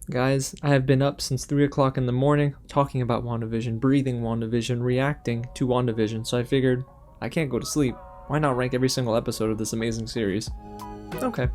Guys, I have been up since 3 o'clock in the morning talking about WandaVision, breathing WandaVision, reacting to WandaVision, so I figured I can't go to sleep. Why not rank every single episode of this amazing series? Okay.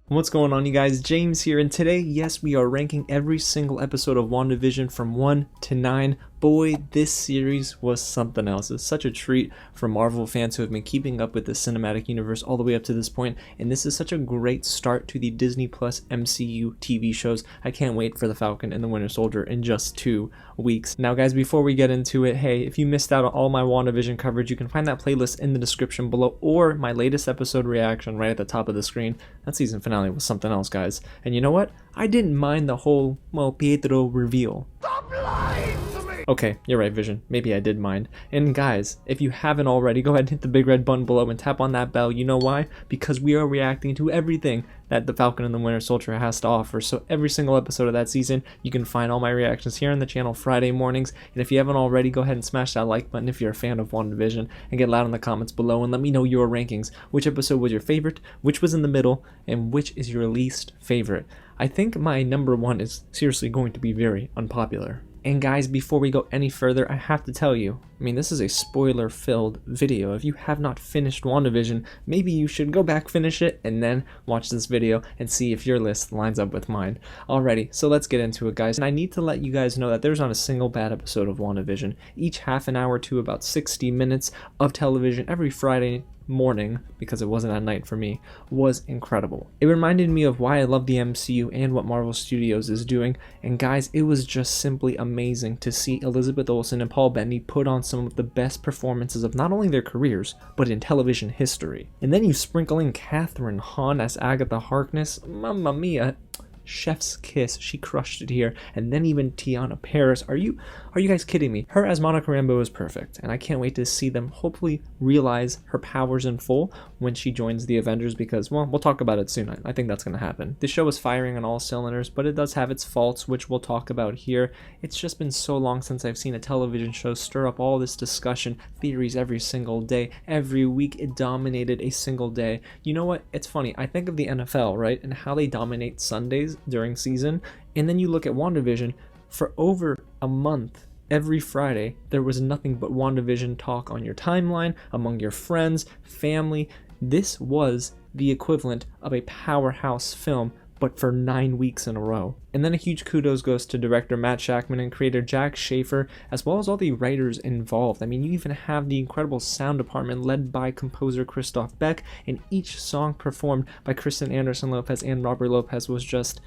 What's going on, you guys? James here, and today, yes, we are ranking every single episode of WandaVision from 1 to 9. Boy, this series was something else. It's such a treat for Marvel fans who have been keeping up with the cinematic universe all the way up to this point, and this is such a great start to the Disney Plus MCU TV shows. I can't wait for The Falcon and the Winter Soldier in just 2 weeks. Now, guys, before we get into it, hey, if you missed out on all my WandaVision coverage, you can find that playlist in the description below, or my latest episode reaction right at the top of the screen. That season finale was something else, guys. And you know what? I didn't mind the whole, Pietro reveal. Stop lying to me! Okay, you're right, Vision. Maybe I did mind. And guys, if you haven't already, go ahead and hit the big red button below and tap on that bell. You know why? Because we are reacting to everything that the Falcon and the Winter Soldier has to offer. So every single episode of that season, you can find all my reactions here on the channel Friday mornings. And if you haven't already, go ahead and smash that like button if you're a fan of WandaVision, and get loud in the comments below and let me know your rankings. Which episode was your favorite, which was in the middle, and which is your least favorite. I think my number one is seriously going to be very unpopular. And guys, before we go any further, I have to tell you, this is a spoiler-filled video. If you have not finished WandaVision, maybe you should go back, finish it, and then watch this video and see if your list lines up with mine. Alrighty, so let's get into it, guys. And I need to let you guys know that there's not a single bad episode of WandaVision. Each half an hour to about 60 minutes of television every Friday morning, because it wasn't at night for me, was incredible. It reminded me of why I love the MCU and what Marvel Studios is doing, and guys, it was just simply amazing to see Elizabeth Olsen and Paul Bettany put on some of the best performances of not only their careers, but in television history. And then you sprinkle in Kathryn Hahn as Agatha Harkness. Mamma mia, chef's kiss. She crushed it here. And then even Teyonah Parris. Are you guys kidding me? Her as Monica Rambeau is perfect, and I can't wait to see them hopefully realize her powers in full when she joins the Avengers, because, well, we'll talk about it soon. I think that's going to happen. The show is firing on all cylinders, but it does have its faults, which we'll talk about here. It's just been so long since I've seen a television show stir up all this discussion, theories every single day. Every week it dominated a single day. You know what? It's funny. I think of the NFL, right, and how they dominate Sundays during season, and then you look at WandaVision. For over a month, every Friday, there was nothing but WandaVision talk on your timeline, among your friends, family. This was the equivalent of a powerhouse film, but for 9 weeks in a row. And then a huge kudos goes to director Matt Shakman and creator Jack Schaefer, as well as all the writers involved. You even have the incredible sound department led by composer Christoph Beck, and each song performed by Kristen Anderson Lopez and Robert Lopez was just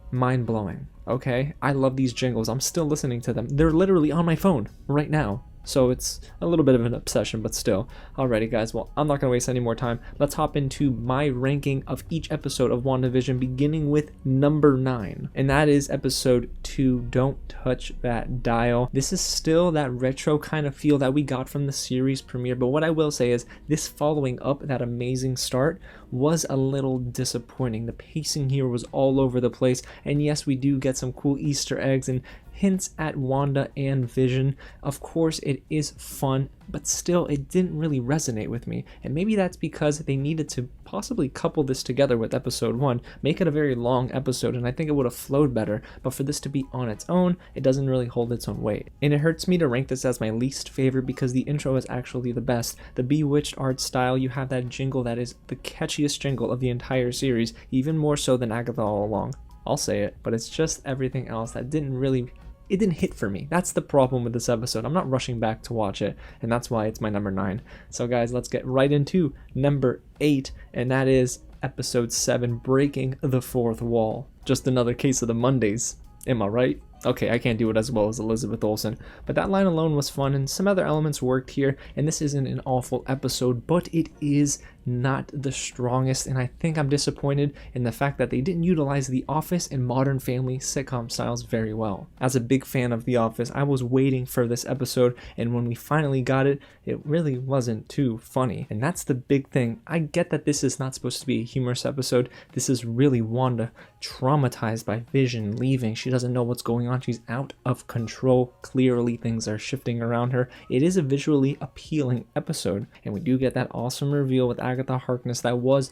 mind-blowing. Okay, I love these jingles. I'm still listening to them. They're literally on my phone right now. So it's a little bit of an obsession, but still. Alrighty, guys, well, I'm not going to waste any more time. Let's hop into my ranking of each episode of WandaVision, beginning with number 9. And that is episode 2, Don't Touch That Dial. This is still that retro kind of feel that we got from the series premiere, but what I will say is this following up that amazing start was a little disappointing. The pacing here was all over the place, and yes, we do get some cool Easter eggs and hints at Wanda and Vision. Of course, it is fun, but still, it didn't really resonate with me. And maybe that's because they needed to possibly couple this together with episode 1, make it a very long episode, and I think it would have flowed better. But for this to be on its own, it doesn't really hold its own weight. And it hurts me to rank this as my least favorite because the intro is actually the best. The Bewitched art style, you have that jingle that is the catchiest jingle of the entire series, even more so than Agatha All Along. I'll say it, but it's just everything else that it didn't hit for me. That's the problem with this episode. I'm not rushing back to watch it, and that's why it's my number 9. So guys, let's get right into number 8, and that is episode 7, Breaking the Fourth Wall. Just another case of the Mondays. Am I right? Okay, I can't do it as well as Elizabeth Olsen, but that line alone was fun, and some other elements worked here, and this isn't an awful episode, but it is not the strongest, and I think I'm disappointed in the fact that they didn't utilize The Office and Modern Family sitcom styles very well. As a big fan of The Office, I was waiting for this episode, and when we finally got it, it really wasn't too funny, and that's the big thing. I get that this is not supposed to be a humorous episode. This is really Wanda traumatized by Vision leaving. She doesn't know what's going on. She's out of control. Clearly things are shifting around her. It is a visually appealing episode, and we do get that awesome reveal with Agatha Agatha Harkness that was,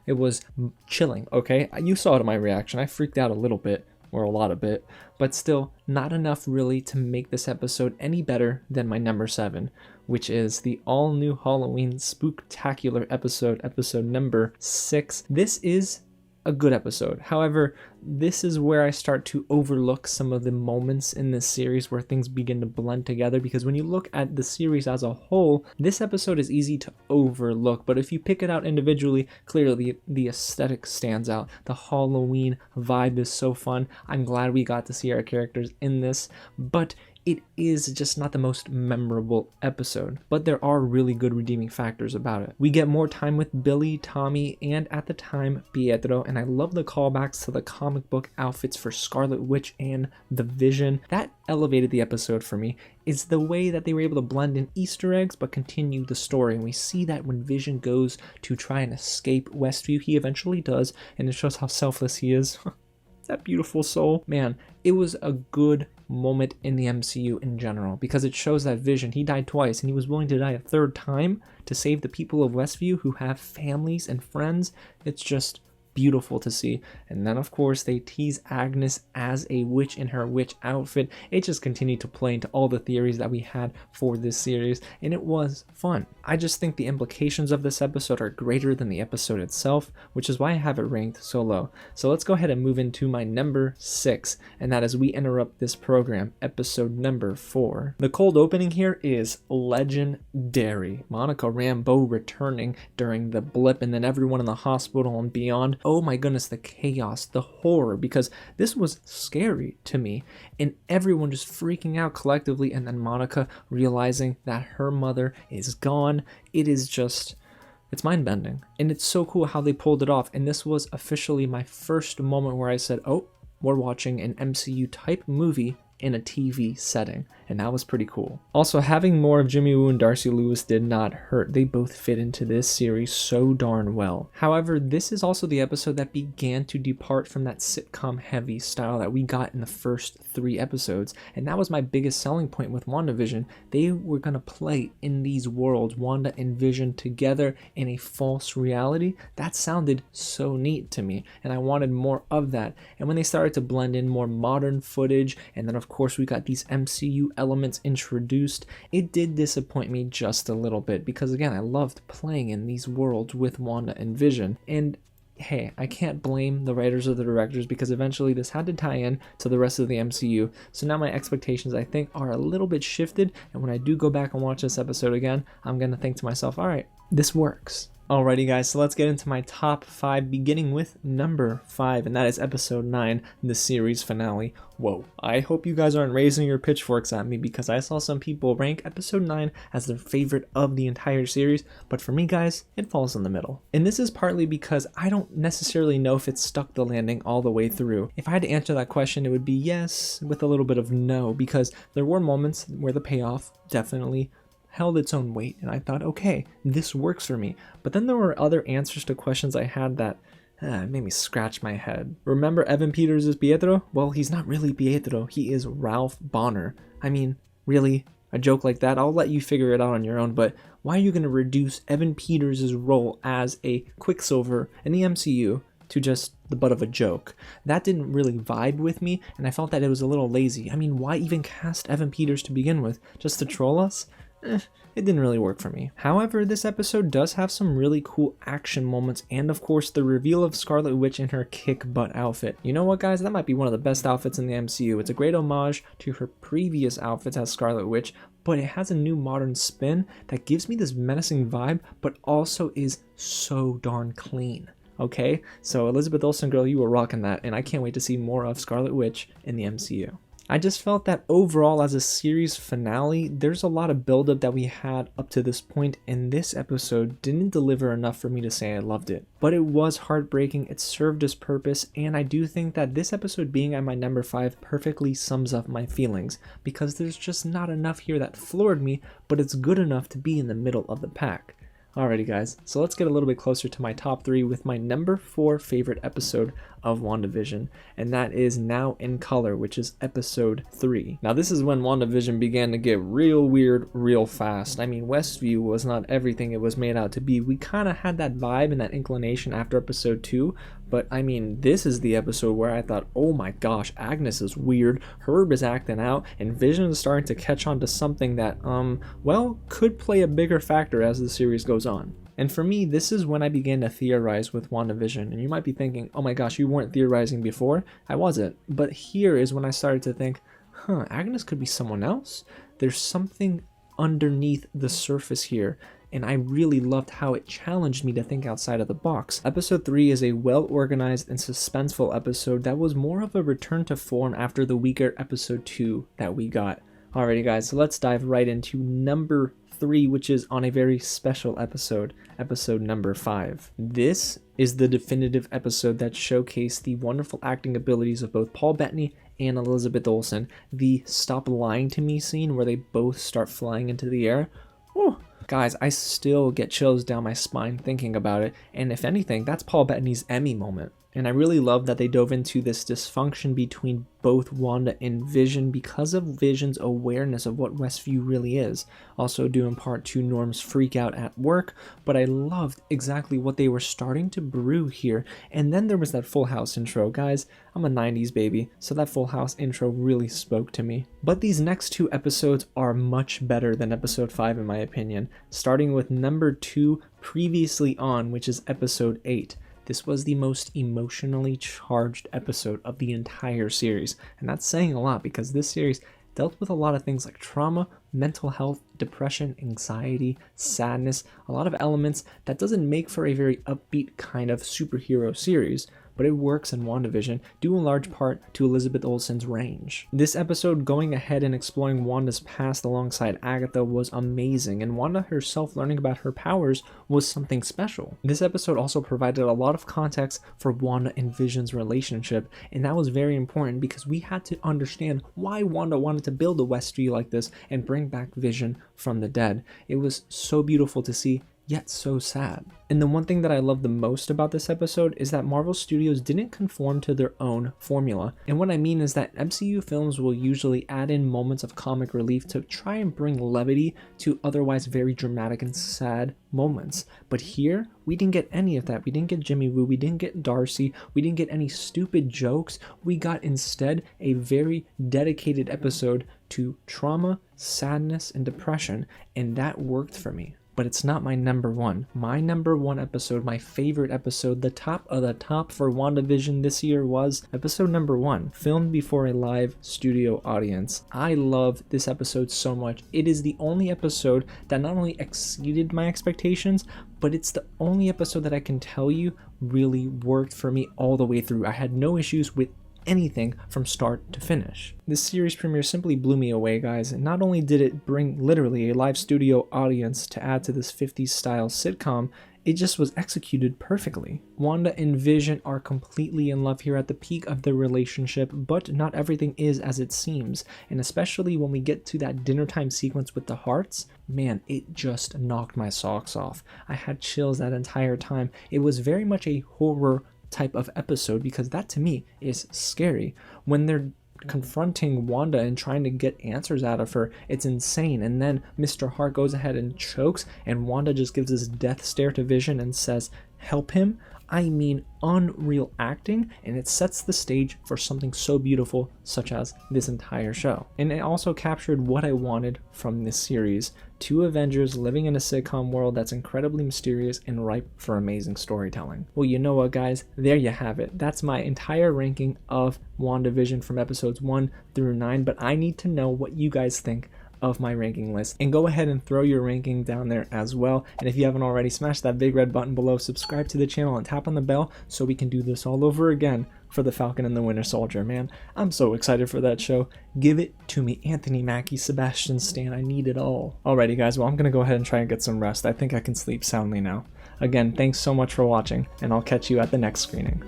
it was chilling, okay? You saw it in my reaction. I freaked out a little bit, or a lot of it, but still not enough really to make this episode any better than my number 7, which is the all-new Halloween spooktacular episode, episode number 6. This is a good episode. However, this is where I start to overlook some of the moments in this series where things begin to blend together, because when you look at the series as a whole, this episode is easy to overlook, but if you pick it out individually, clearly the aesthetic stands out. The Halloween vibe is so fun. I'm glad we got to see our characters in this, but it is just not the most memorable episode, but there are really good redeeming factors about it. We get more time with Billy, Tommy, and at the time, Pietro, and I love the callbacks to the comic book outfits for Scarlet Witch and the Vision. That elevated the episode for me, is the way that they were able to blend in Easter eggs but continue the story, and we see that when Vision goes to try and escape Westview, he eventually does, and it shows how selfless he is. That beautiful soul. Man, it was a good moment in the MCU in general, because it shows that Vision, he died twice and he was willing to die a third time to save the people of Westview who have families and friends. It's just beautiful to see. And then of course they tease Agnes as a witch in her witch outfit. It just continued to play into all the theories that we had for this series, and it was fun. I just think the implications of this episode are greater than the episode itself, which is why I have it ranked so low. So let's go ahead and move into my number 6, and that is we interrupt this program, episode number 4. The cold opening here is legendary. Monica Rambeau returning during the blip, and then everyone in the hospital and beyond. Oh my goodness, the chaos, the horror, because this was scary to me, and everyone just freaking out collectively, and then Monica realizing that her mother is gone. It is just, it's mind-bending, and it's so cool how they pulled it off. And this was officially my first moment where I said, oh, we're watching an MCU type movie in a TV setting, and that was pretty cool. Also, having more of Jimmy Woo and Darcy Lewis did not hurt. They both fit into this series so darn well. However, this is also the episode that began to depart from that sitcom heavy style that we got in the first 3 episodes, and that was my biggest selling point with WandaVision. They were going to play in these worlds, Wanda and Vision together in a false reality. That sounded so neat to me, and I wanted more of that. And when they started to blend in more modern footage, and then of course we got these MCU elements introduced, it did disappoint me just a little bit, because again, I loved playing in these worlds with Wanda and Vision. And hey, I can't blame the writers or the directors, because eventually this had to tie in to the rest of the MCU. So now my expectations, I think, are a little bit shifted, and when I do go back and watch this episode again, I'm gonna think to myself, all right, this works. Alrighty guys, so let's get into my top 5, beginning with number 5, and that is episode 9, the series finale. Whoa, I hope you guys aren't raising your pitchforks at me, because I saw some people rank episode 9 as their favorite of the entire series, but for me guys, it falls in the middle. And this is partly because I don't necessarily know if it stuck the landing all the way through. If I had to answer that question, it would be yes, with a little bit of no, because there were moments where the payoff definitely held its own weight, and I thought, okay, this works for me. But then there were other answers to questions I had that made me scratch my head. Remember Evan Peters as Pietro? Well, he's not really Pietro, he is Ralph Bonner. I mean, really? A joke like that? I'll let you figure it out on your own, but why are you going to reduce Evan Peters' role as a Quicksilver in the MCU to just the butt of a joke? That didn't really vibe with me, and I felt that it was a little lazy. I mean, why even cast Evan Peters to begin with? Just to troll us? It didn't really work for me. However, this episode does have some really cool action moments, and of course the reveal of Scarlet Witch in her kick-butt outfit. You know what guys, that might be one of the best outfits in the MCU. It's a great homage to her previous outfits as Scarlet Witch, but it has a new modern spin that gives me this menacing vibe, but also is so darn clean. Okay, so Elizabeth Olsen girl, you were rocking that, and I can't wait to see more of Scarlet Witch in the MCU. I just felt that overall as a series finale, there's a lot of buildup that we had up to this point, and this episode didn't deliver enough for me to say I loved it. But it was heartbreaking, it served its purpose, and I do think that this episode being at my number 5 perfectly sums up my feelings, because there's just not enough here that floored me, but it's good enough to be in the middle of the pack. Alrighty guys, so let's get a little bit closer to my top 3 with my number 4 favorite episode of WandaVision, and that is Now in Color, which is episode 3. Now this is when WandaVision began to get real weird real fast. I mean, Westview was not everything it was made out to be. We kind of had that vibe and that inclination after episode 2, but I mean, this is the episode where I thought, oh my gosh, Agnes is weird, Herb is acting out, and Vision is starting to catch on to something that, well, could play a bigger factor as the series goes on. And for me, this is when I began to theorize with WandaVision. And you might be thinking, oh my gosh, you weren't theorizing before? I wasn't. But here is when I started to think, Agnes could be someone else? There's something underneath the surface here. And I really loved how it challenged me to think outside of the box. Episode 3 is a well-organized and suspenseful episode that was more of a return to form after the weaker episode 2 that we got. Alrighty guys, so let's dive right into number 3, which is on a very special episode, episode number 5. This is the definitive episode that showcased the wonderful acting abilities of both Paul Bettany and Elizabeth Olsen. The "stop lying to me" scene where they both start flying into the air. Whew. Guys, I still get chills down my spine thinking about it, and if anything, that's Paul Bettany's Emmy moment. And I really love that they dove into this dysfunction between both Wanda and Vision because of Vision's awareness of what Westview really is. Also due in part to Norm's freak out at work, but I loved exactly what they were starting to brew here. And then there was that Full House intro. Guys, I'm a 90s baby, so that Full House intro really spoke to me. But these next 2 episodes are much better than episode 5 in my opinion, starting with number 2, Previously On, which is episode 8. This was the most emotionally charged episode of the entire series, and that's saying a lot because this series dealt with a lot of things like trauma, mental health, depression, anxiety, sadness, a lot of elements that doesn't make for a very upbeat kind of superhero series, but it works in WandaVision due in large part to Elizabeth Olsen's range. This episode going ahead and exploring Wanda's past alongside Agatha was amazing, and Wanda herself learning about her powers was something special. This episode also provided a lot of context for Wanda and Vision's relationship, and that was very important because we had to understand why Wanda wanted to build a Westview like this and bring back Vision from the dead. It was so beautiful to see, yet so sad. And the one thing that I love the most about this episode is that Marvel Studios didn't conform to their own formula. And what I mean is that MCU films will usually add in moments of comic relief to try and bring levity to otherwise very dramatic and sad moments. But here, we didn't get any of that. We didn't get Jimmy Woo, we didn't get Darcy, we didn't get any stupid jokes. We got instead a very dedicated episode to trauma, sadness, and depression, and that worked for me. But it's not my number 1. My number 1 episode, my favorite episode, the top of the top for WandaVision this year was episode number 1, filmed before a live studio audience. I love this episode so much. It is the only episode that not only exceeded my expectations, but it's the only episode that I can tell you really worked for me all the way through. I had no issues with anything from start to finish. This series premiere simply blew me away, guys, and not only did it bring literally a live studio audience to add to this 50s style sitcom, it just was executed perfectly. Wanda and Vision are completely in love here at the peak of their relationship, but not everything is as it seems, and especially when we get to that dinner time sequence with the hearts, man, it just knocked my socks off. I had chills that entire time. It was very much a horror type of episode because that to me is scary. When they're confronting Wanda and trying to get answers out of her, it's insane. And then Mr. Hart goes ahead and chokes, and Wanda just gives this death stare to Vision and says, "Help him." I mean, unreal acting, and it sets the stage for something so beautiful such as this entire show. And it also captured what I wanted from this series: 2 Avengers living in a sitcom world that's incredibly mysterious and ripe for amazing storytelling. Well, you know what, guys? There you have it. That's my entire ranking of WandaVision from episodes 1 through 9, but I need to know what you guys think of my ranking list, and go ahead and throw your ranking down there as well. And if you haven't already, smash that big red button below, subscribe to the channel, and tap on the bell so we can do this all over again for the Falcon and the Winter Soldier. Man, I'm so excited for that show. Give it to me, Anthony Mackie, Sebastian Stan. I need it all. Alrighty guys, well, I'm gonna go ahead and try and get some rest. I think I can sleep soundly now. Again, thanks so much for watching, and I'll catch you at the next screening.